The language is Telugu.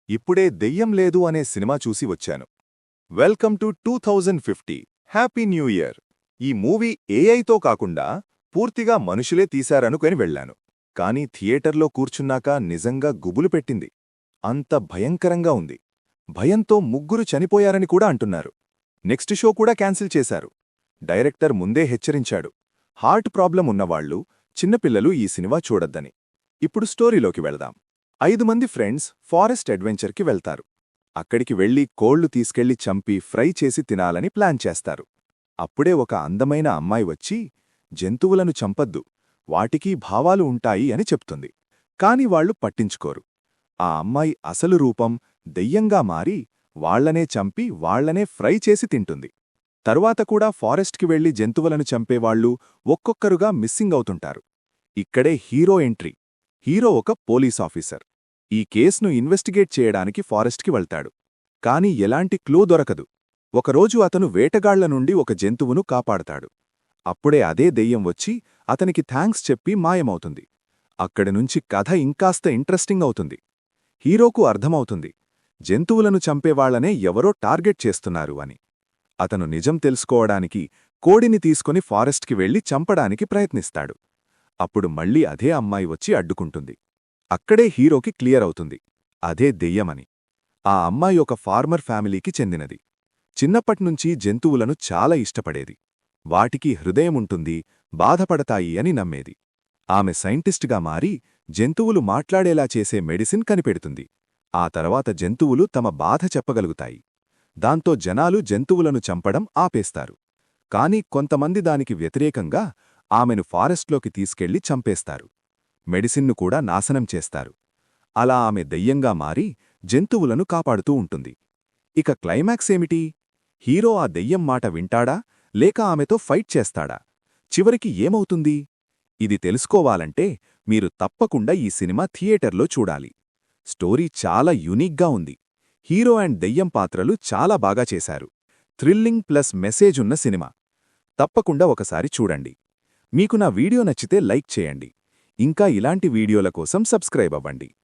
ఇప్పుడే దెయ్యం లేదు అనే సినిమా చూసి వచ్చాను. Welcome to 2050 happy new year. ఈ మూవీ ఏఐతో కాకుండా పూర్తిగా మనుషులే తీశారనుకొని వెళ్లాను. కానీ థియేటర్లో కూర్చున్నాక నిజంగా గుబులు పెట్టింది. అంత భయంకరంగా ఉంది. భయంతో ముగ్గురు చనిపోయారని కూడా అంటున్నారు. నెక్స్ట్ షో కూడా క్యాన్సిల్ చేశారు. డైరెక్టర్ ముందే హెచ్చరించాడు, హార్ట్ ప్రాబ్లం ఉన్నవాళ్లు, చిన్నపిల్లలు ఈ సినిమా చూడొద్దని. ఇప్పుడు స్టోరీలోకి వెళదాం. 5 మంది ఫ్రెండ్స్ ఫారెస్ట్ అడ్వెంచర్కి వెళ్తారు. అక్కడికి వెళ్లి కోళ్లు తీసుకెళ్లి చంపి ఫ్రై చేసి తినాలని ప్లాన్ చేస్తారు. అప్పుడే ఒక అందమైన అమ్మాయి వచ్చి, జంతువులను చంపద్దు, వాటికీ భావాలు ఉంటాయి అని చెప్తుంది. కాని వాళ్లు పట్టించుకోరు. ఆ అమ్మాయి అసలు రూపం దెయ్యంగా మారి వాళ్లనే చంపి వాళ్లనే ఫ్రై చేసి తింటుంది. తరువాత కూడా ఫారెస్ట్కి వెళ్లి జంతువులను చంపేవాళ్లు ఒక్కొక్కరుగా మిస్సింగ్ అవుతుంటారు. ఇక్కడే హీరో ఎంట్రీ. హీరో ఒక పోలీసాఫీసర్. ఈ కేస్ను ఇన్వెస్టిగేట్ చేయడానికి ఫారెస్ట్కి వెళ్తాడు. కాని ఎలాంటి క్లూ దొరకదు. ఒకరోజు అతను వేటగాళ్ల నుండి ఒక జంతువును కాపాడతాడు. అప్పుడే అదే దెయ్యం వచ్చి అతనికి థాంక్స్ చెప్పి మాయమవుతుంది. అక్కడినుంచి కథ ఇంకాస్త ఇంట్రెస్టింగ్ అవుతుంది. హీరోకు అర్థమవుతుంది, జంతువులను చంపేవాళ్లనే ఎవరో టార్గెట్ చేస్తున్నారు అని. అతను నిజం తెలుసుకోవడానికి కోడిని తీసుకుని ఫారెస్ట్కి వెళ్లి చంపడానికి ప్రయత్నిస్తాడు. అప్పుడు మళ్లీ అదే అమ్మాయి వచ్చి అడ్డుకుంటుంది. అక్కడే హీరోకి క్లియర్ అవుతుంది, అదే దెయ్యమని. ఆ అమ్మాయి ఒక ఫార్మర్ ఫ్యామిలీకి చెందినది. చిన్నప్పట్నుంచి జంతువులను చాలా ఇష్టపడేది. వాటికి హృదయముంటుంది, బాధపడతాయి అని నమ్మేది. ఆమె సైంటిస్టుగా మారి జంతువులు మాట్లాడేలా చేసే మెడిసిన్ కనిపెడుతుంది. ఆ తర్వాత జంతువులు తమ బాధ చెప్పగలుగుతాయి. దాంతో జనాలు జంతువులను చంపడం ఆపేస్తారు. కాని కొంతమంది దానికి వ్యతిరేకంగా ఆమెను ఫారెస్ట్లోకి తీసుకెళ్లి చంపేస్తారు. మెడిసిన్ను కూడా నాశనం చేస్తారు. అలా ఆమె దెయ్యంగా మారి జంతువులను కాపాడుతూ ఉంటుంది. ఇక క్లైమాక్స్ ఏమిటి? హీరో ఆ దెయ్యం మాట వింటాడా, లేక ఆమెతో ఫైట్ చేస్తాడా? చివరికి ఏమవుతుంది? ఇది తెలుసుకోవాలంటే మీరు తప్పకుండా ఈ సినిమా థియేటర్లో చూడాలి. స్టోరీ చాలా యూనిక్గా ఉంది. హీరో అండ్ దెయ్యం పాత్రలు చాలా బాగా చేశారు. థ్రిల్లింగ్ ప్లస్ మెసేజ్ ఉన్న సినిమా. తప్పకుండా ఒకసారి చూడండి. మీకు నా వీడియో నచ్చితే లైక్ చేయండి. ఇంకా ఇలాంటి వీడియోల కోసం సబ్స్క్రైబ్ అవ్వండి.